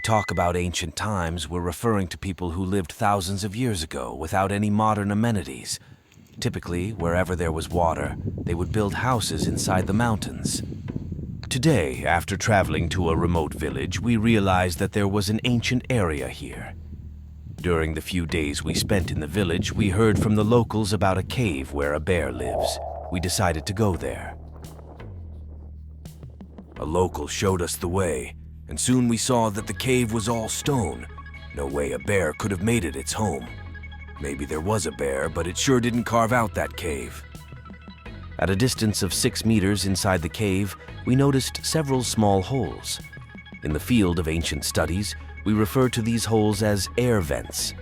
talk about ancient times, we're referring to people who lived thousands of years ago without any modern amenities. Typically, wherever there was water, they would build houses inside the mountains. Today, after traveling to a remote village, we realized that there was an ancient area here. During the few days we spent in the village, we heard from the locals about a cave where a bear lives. We decided to go there. A local showed us the way, and soon we saw that the cave was all stone. No way a bear could have made it its home. Maybe there was a bear, but it sure didn't carve out that cave. At a distance of 6 meters inside the cave, we noticed several small holes. In the field of ancient studies, we refer to these holes as air vents.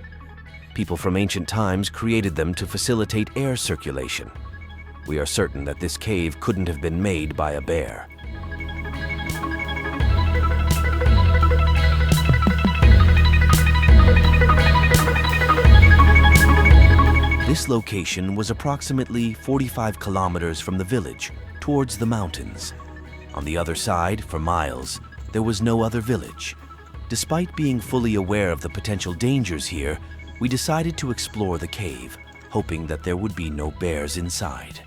People from ancient times created them to facilitate air circulation. We are certain that this cave couldn't have been made by a bear. This location was approximately 45 kilometers from the village, towards the mountains. On the other side, for miles, there was no other village. Despite being fully aware of the potential dangers here, we decided to explore the cave, hoping that there would be no bears inside.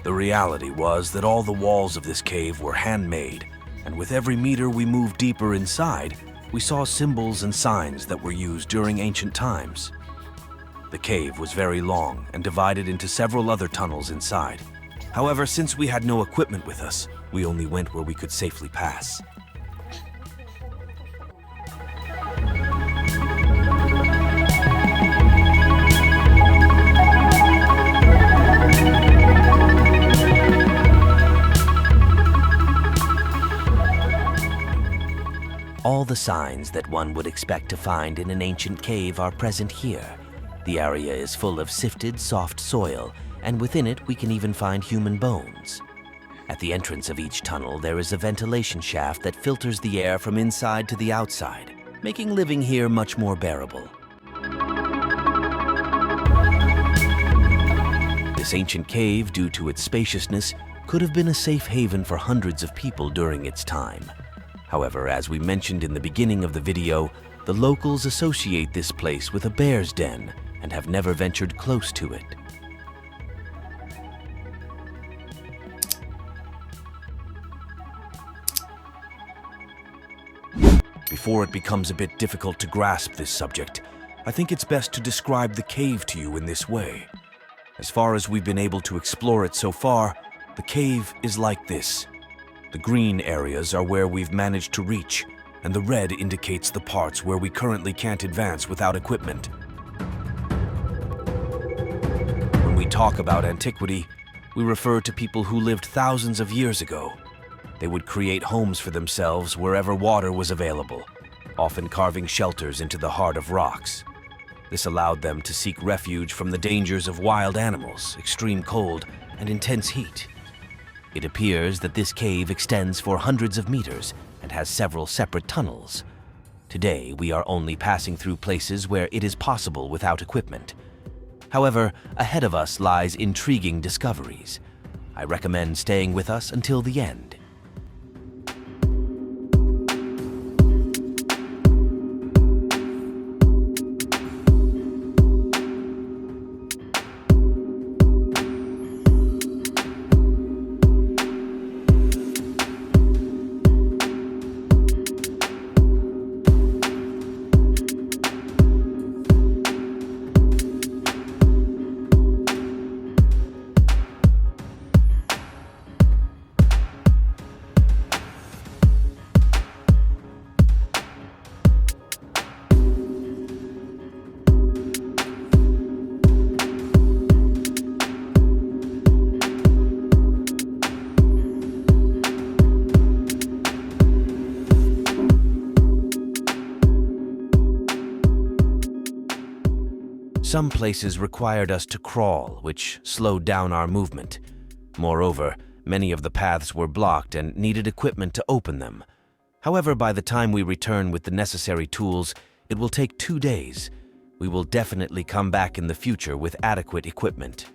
The reality was that all the walls of this cave were handmade, and with every meter we moved deeper inside, we saw symbols and signs that were used during ancient times. The cave was very long and divided into several other tunnels inside. However, since we had no equipment with us, we only went where we could safely pass. All the signs that one would expect to find in an ancient cave are present here. The area is full of sifted, soft soil, and within it we can even find human bones. At the entrance of each tunnel, there is a ventilation shaft that filters the air from inside to the outside, making living here much more bearable. This ancient cave, due to its spaciousness, could have been a safe haven for hundreds of people during its time. However, as we mentioned in the beginning of the video, the locals associate this place with a bear's den and have never ventured close to it. Before it becomes a bit difficult to grasp this subject, I think it's best to describe the cave to you in this way. As far as we've been able to explore it so far, the cave is like this. The green areas are where we've managed to reach, and the red indicates the parts where we currently can't advance without equipment. When we talk about antiquity, we refer to people who lived thousands of years ago. They would create homes for themselves wherever water was available, often carving shelters into the heart of rocks. This allowed them to seek refuge from the dangers of wild animals, extreme cold, and intense heat. It appears that this cave extends for hundreds of meters and has several separate tunnels. Today, we are only passing through places where it is possible without equipment. However, ahead of us lies intriguing discoveries. I recommend staying with us until the end. Some places required us to crawl, which slowed down our movement. Moreover, many of the paths were blocked and needed equipment to open them. However, by the time we return with the necessary tools, it will take 2 days. We will definitely come back in the future with adequate equipment.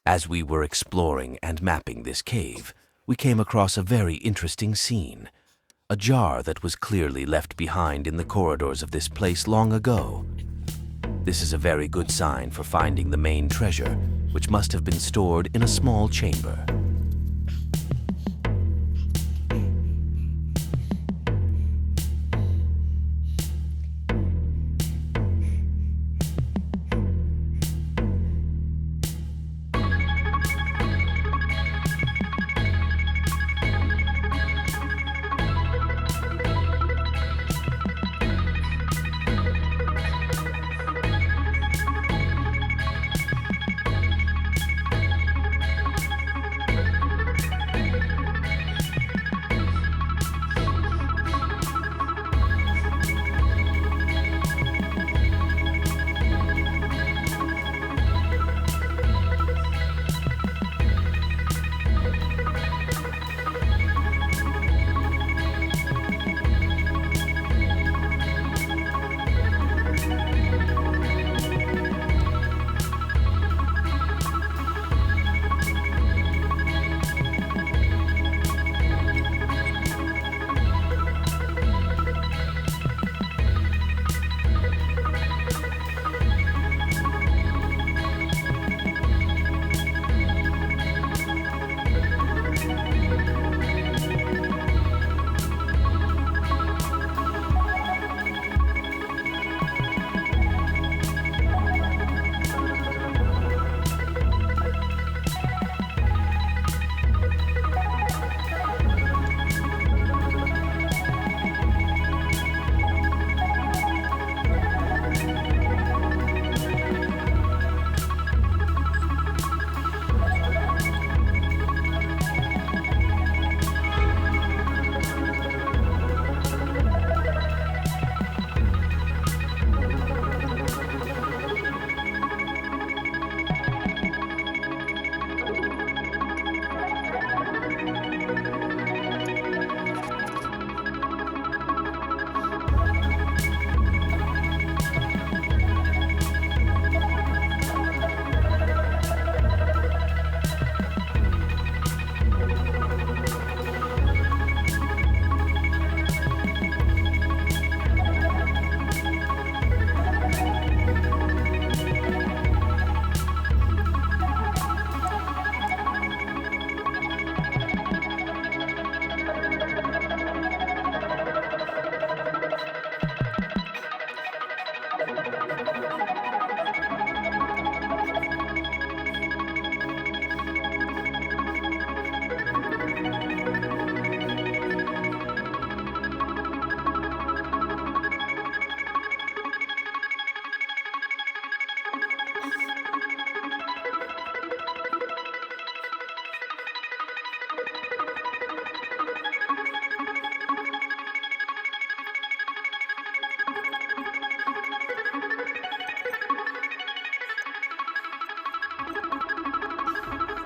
As we were exploring and mapping this cave, we came across a very interesting scene. A jar that was clearly left behind in the corridors of this place long ago. This is a very good sign for finding the main treasure, which must have been stored in a small chamber.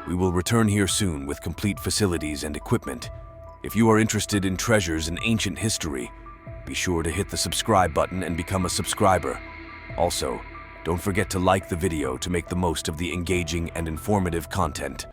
We will return here soon with complete facilities and equipment. If you are interested in treasures and ancient history, be sure to hit the subscribe button and become a subscriber. Also, don't forget to like the video to make the most of the engaging and informative content.